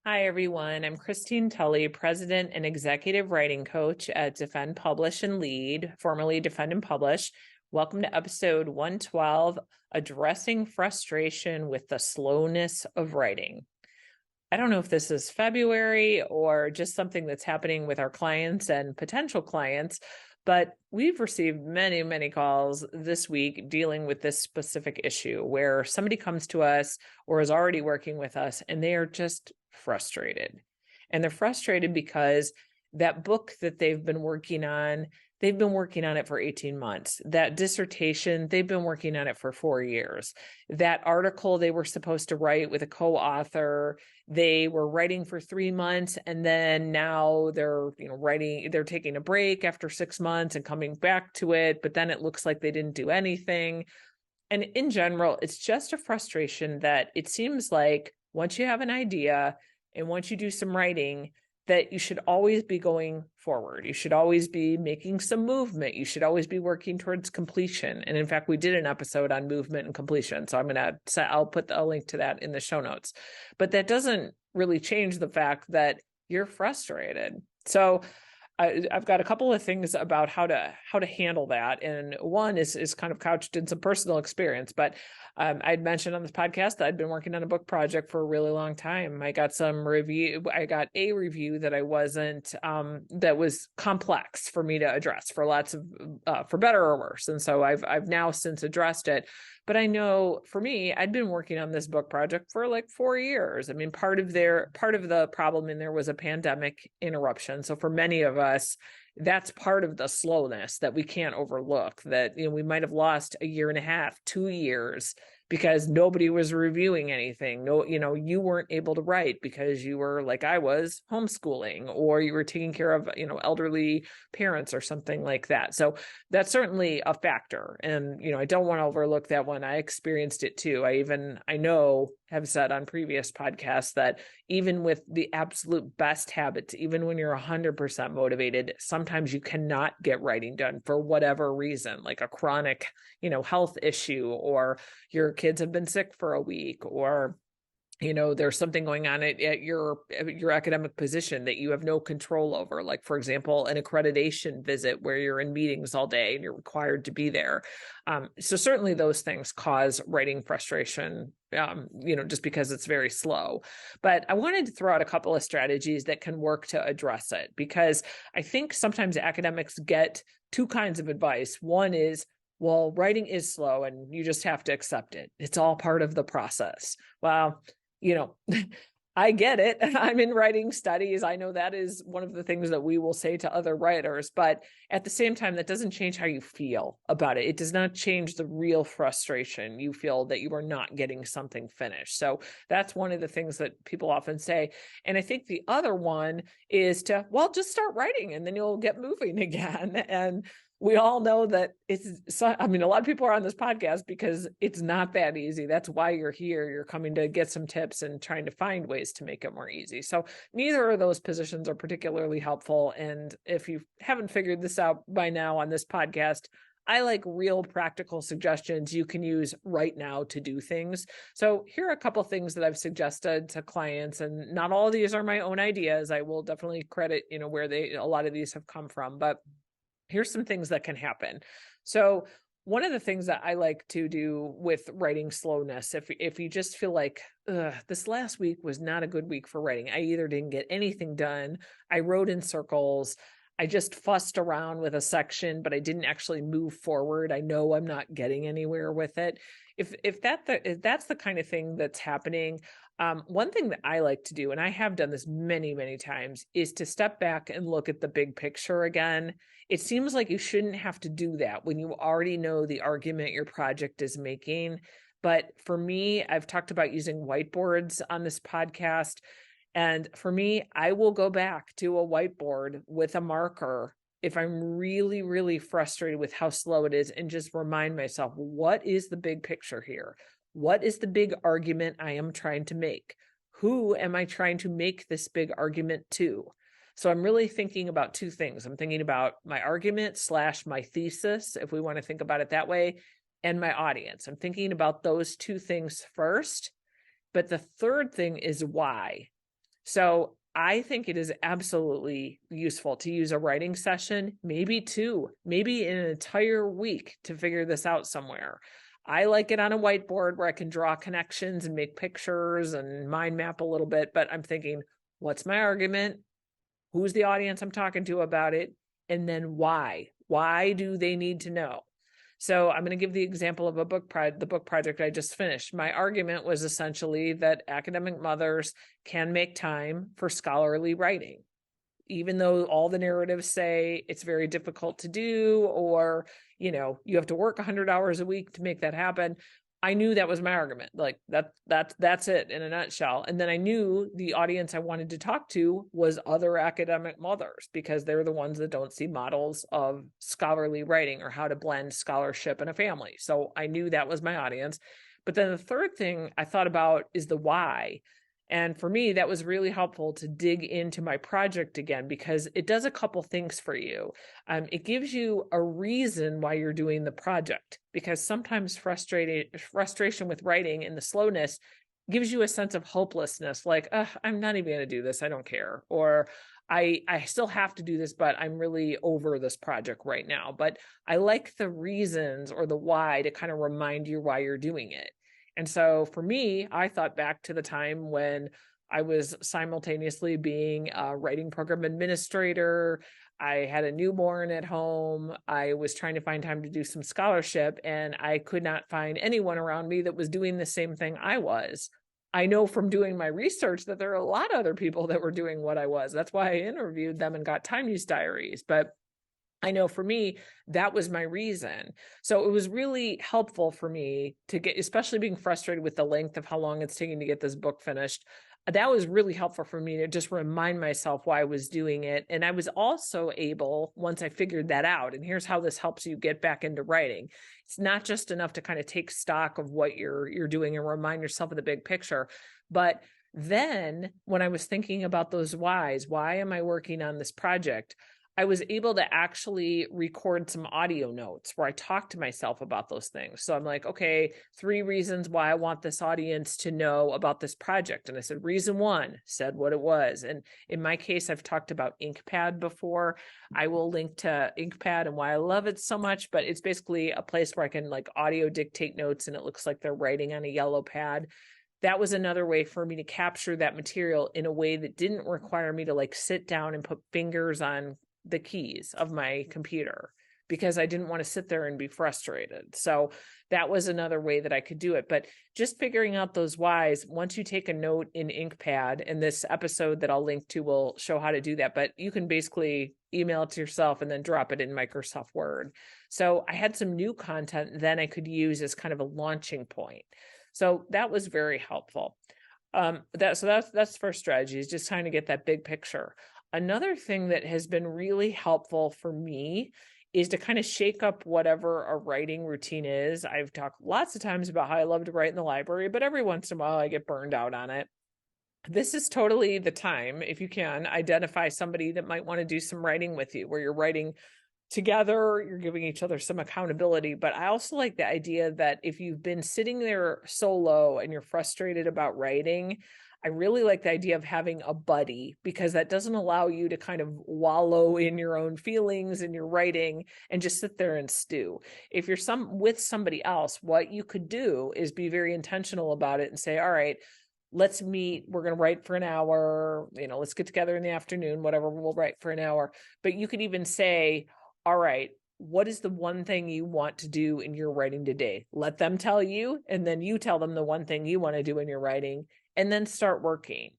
Hi, everyone. I'm Christine Tulley, President and Executive Writing Coach at Defend, Publish, and Lead, formerly Defend and Publish. Welcome to episode 112, Addressing Frustration with the Slowness of Writing. I don't know if this is February or just something that's happening with our clients and potential clients, but we've received many, many calls this week dealing with this specific issue where somebody comes to us or is already working with us and they are just frustrated. And they're frustrated because that book that they've been working on it for 18 months. That dissertation, they've been working on it for 4 years. That article they were supposed to write with a co-author, they were writing for 3 months, and then now they're taking a break after 6 months and coming back to it, but then it looks like they didn't do anything. And in general, it's just a frustration that it seems like once you have an idea and once you do some writing, that you should always be going forward. You should always be making some movement. You should always be working towards completion. And in fact, we did an episode on movement and completion. So I'll put a link to that in the show notes. But that doesn't really change the fact that you're frustrated. So I've got a couple of things about how to handle that. And one is kind of couched in some personal experience, but I'd mentioned on this podcast that I'd been working on a book project for a really long time. I got a review that was complex for me to address for better or worse. And so I've now since addressed it. But I know for me, I'd been working on this book project for like 4 years. I mean, part of the problem in there was a pandemic interruption. So for many of us, that's part of the slowness that we can't overlook, that, we might have lost a year and a half, 2 years because nobody was reviewing anything. No, you weren't able to write because you were, like I was, homeschooling, or you were taking care of, elderly parents or something like that. So that's certainly a factor. And, I don't want to overlook that one. I experienced it too. Have said on previous podcasts that even with the absolute best habits, even when you're 100% motivated, sometimes you cannot get writing done for whatever reason, like a chronic, health issue, or your kids have been sick for a week, or there's something going on at your academic position that you have no control over. Like, for example, an accreditation visit where you're in meetings all day and you're required to be there. So certainly those things cause writing frustration, just because it's very slow. But I wanted to throw out a couple of strategies that can work to address it, because I think sometimes academics get two kinds of advice. One is, well, writing is slow and you just have to accept it. It's all part of the process. Well, I get it. I'm in writing studies. I know that is one of the things that we will say to other writers, but at the same time, that doesn't change how you feel about it. It does not change the real frustration you feel that you are not getting something finished. So that's one of the things that people often say. And I think the other one is just start writing and then you'll get moving again. And we all know that a lot of people are on this podcast because it's not that easy. That's why you're here. You're coming to get some tips and trying to find ways to make it more easy. So neither of those positions are particularly helpful. And if you haven't figured this out by now on this podcast, I like real practical suggestions you can use right now to do things. So here are a couple of things that I've suggested to clients, and not all of these are my own ideas. I will definitely credit, where a lot of these have come from, but here's some things that can happen. So one of the things that I like to do with writing slowness, if you just feel like, this last week was not a good week for writing. I either didn't get anything done, I wrote in circles, I just fussed around with a section, but I didn't actually move forward. I know I'm not getting anywhere with it. If that's the kind of thing that's happening, one thing that I like to do, and I have done this many, many times, is to step back and look at the big picture again. It seems like you shouldn't have to do that when you already know the argument your project is making. But for me, I've talked about using whiteboards on this podcast. And for me, I will go back to a whiteboard with a marker if I'm really, really frustrated with how slow it is, and just remind myself, what is the big picture here? What is the big argument I am trying to make? Who am I trying to make this big argument to? So I'm really thinking about two things. I'm thinking about my argument / my thesis, if we want to think about it that way, and my audience. I'm thinking about those two things first. But the third thing is why. So I think it is absolutely useful to use a writing session, maybe two, maybe an entire week to figure this out somewhere. I like it on a whiteboard where I can draw connections and make pictures and mind map a little bit, but I'm thinking, what's my argument? Who's the audience I'm talking to about it? And then why? Why do they need to know? So I'm going to give the example of the book project I just finished. My argument was essentially that academic mothers can make time for scholarly writing, even though all the narratives say it's very difficult to do, or, you have to work 100 hours a week to make that happen. I knew that was my argument. Like that's it in a nutshell. And then I knew the audience I wanted to talk to was other academic mothers, because they're the ones that don't see models of scholarly writing or how to blend scholarship and a family. So I knew that was my audience. But then the third thing I thought about is the why. And for me, that was really helpful to dig into my project again, because it does a couple things for you. It gives you a reason why you're doing the project, because sometimes frustration with writing and the slowness gives you a sense of hopelessness, like, I'm not even going to do this. I don't care. Or I still have to do this, but I'm really over this project right now. But I like the reasons or the why to kind of remind you why you're doing it. And so for me, I thought back to the time when I was simultaneously being a writing program administrator. I had a newborn at home. I was trying to find time to do some scholarship, and I could not find anyone around me that was doing the same thing I was. I know from doing my research that there are a lot of other people that were doing what I was. That's why I interviewed them and got time use diaries. But I know for me, that was my reason. So it was really helpful for me to get, especially being frustrated with the length of how long it's taking to get this book finished. That was really helpful for me to just remind myself why I was doing it. And I was also able, once I figured that out, and here's how this helps you get back into writing. It's not just enough to kind of take stock of what you're doing and remind yourself of the big picture, but then when I was thinking about those whys, why am I working on this project? I was able to actually record some audio notes where I talked to myself about those things. So I'm like, okay, 3 reasons why I want this audience to know about this project. And I said, reason 1, said what it was. And in my case, I've talked about InkPad before. I will link to InkPad and why I love it so much, but it's basically a place where I can like audio dictate notes and it looks like they're writing on a yellow pad. That was another way for me to capture that material in a way that didn't require me to like sit down and put fingers on the keys of my computer, because I didn't want to sit there and be frustrated. So that was another way that I could do it. But just figuring out those whys, once you take a note in InkPad, and this episode that I'll link to will show how to do that, but you can basically email it to yourself and then drop it in Microsoft Word. So I had some new content then I could use as kind of a launching point. So that was very helpful. That's the first strategy, is just trying to get that big picture. Another thing that has been really helpful for me is to kind of shake up whatever a writing routine is. I've talked lots of times about how I love to write in the library, but every once in a while I get burned out on it. This is totally the time, if you can, identify somebody that might want to do some writing with you, where you're writing together, you're giving each other some accountability. But I also like the idea that if you've been sitting there solo and you're frustrated about writing, I really like the idea of having a buddy, because that doesn't allow you to kind of wallow in your own feelings and your writing and just sit there and stew. If you're with somebody else, what you could do is be very intentional about it and say, all right, let's meet. We're going to write for an hour. Let's get together in the afternoon, whatever, we'll write for an hour. But you could even say, all right, what is the one thing you want to do in your writing today? Let them tell you, and then you tell them the one thing you want to do in your writing, and then start working.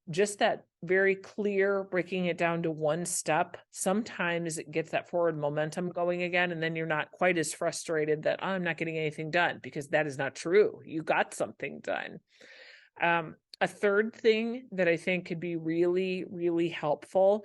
Just that very clear, breaking it down to one step. Sometimes it gets that forward momentum going again, and then you're not quite as frustrated that, I'm not getting anything done, because that is not true. You got something done. A third thing that I think could be really, really helpful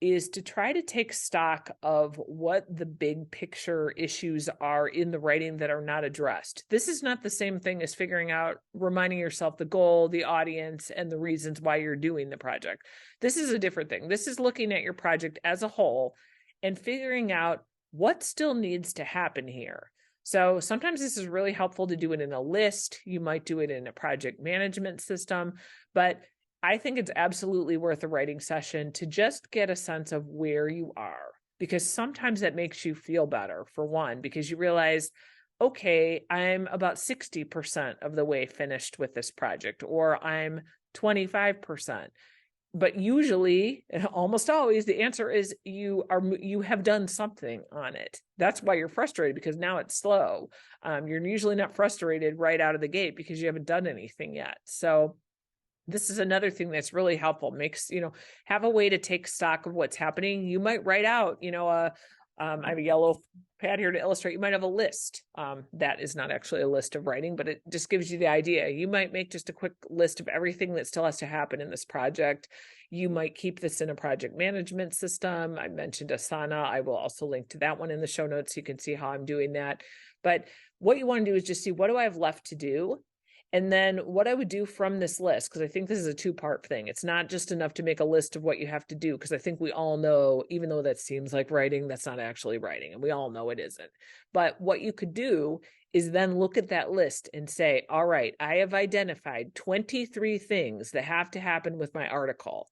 is to try to take stock of what the big picture issues are in the writing that are not addressed. This is not the same thing as figuring out, reminding yourself the goal, the audience, and the reasons why you're doing the project. This is a different thing. This is looking at your project as a whole and figuring out what still needs to happen here. So sometimes this is really helpful to do it in a list. You might do it in a project management system, but I think it's absolutely worth a writing session to just get a sense of where you are, because sometimes that makes you feel better, for one, because you realize, okay, I'm about 60% of the way finished with this project, or I'm 25%. But usually, almost always, the answer is you have done something on it. That's why you're frustrated, because now it's slow. You're usually not frustrated right out of the gate because you haven't done anything yet. So this is another thing that's really helpful. Makes, have a way to take stock of what's happening. You might write out, I have a yellow pad here to illustrate. You might have a list. That is not actually a list of writing, but it just gives you the idea. You might make just a quick list of everything that still has to happen in this project. You might keep this in a project management system. I mentioned Asana. I will also link to that one in the show notes so you can see how I'm doing that. But what you want to do is just see, what do I have left to do? And then what I would do from this list, because I think this is a two-part thing. It's not just enough to make a list of what you have to do, because I think we all know, even though that seems like writing, that's not actually writing. And we all know it isn't. But what you could do is then look at that list and say, all right, I have identified 23 things that have to happen with my article.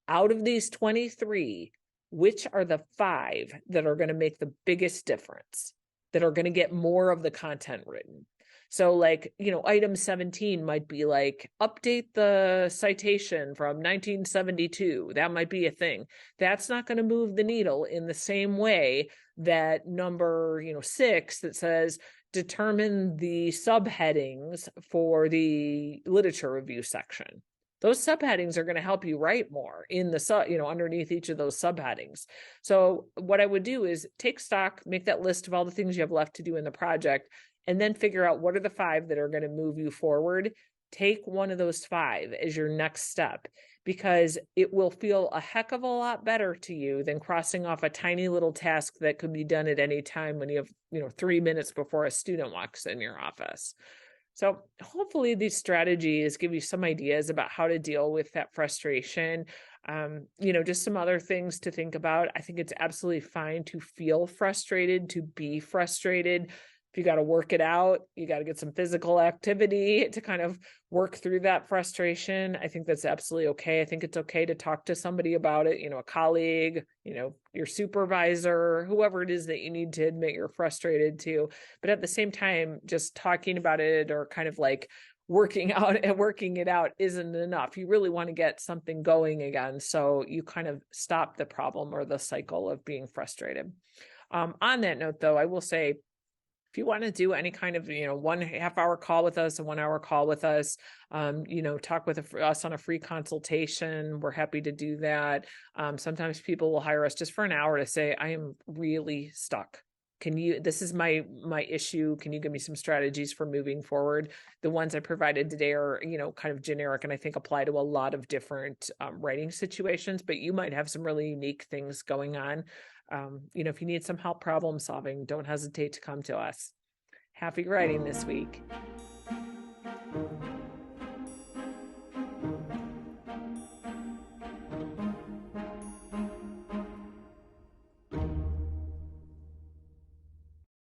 Out of these 23, which are the 5 that are going to make the biggest difference, that are going to get more of the content written? So like, item 17 might be like, update the citation from 1972. That might be a thing. That's not going to move the needle in the same way that number, 6 that says, determine the subheadings for the literature review section. Those subheadings are going to help you write more in the underneath each of those subheadings. So what I would do is take stock, make that list of all the things you have left to do in the project, and then figure out what are the 5 that are going to move you forward. Take one of those 5 as your next step, because it will feel a heck of a lot better to you than crossing off a tiny little task that could be done at any time when you have, 3 minutes before a student walks in your office. So hopefully these strategies give you some ideas about how to deal with that frustration. Just some other things to think about. I think it's absolutely fine to feel frustrated, to be frustrated. If you got to work it out, you got to get some physical activity to kind of work through that frustration. I think that's absolutely okay. I think it's okay to talk to somebody about it, a colleague, your supervisor, whoever it is that you need to admit you're frustrated to. But at the same time, just talking about it or kind of like working it out isn't enough. You really want to get something going again, so you kind of stop the problem or the cycle of being frustrated. On that note, though, I will say, if you want to do any kind of, 1.5 hour call with us, a 1 hour call with us, talk with us on a free consultation, we're happy to do that. Sometimes people will hire us just for an hour to say, I am really stuck. This is my issue. Can you give me some strategies for moving forward? The ones I provided today are, kind of generic, and I think apply to a lot of different writing situations, but you might have some really unique things going on. If you need some help problem solving, don't hesitate to come to us. Happy writing this week.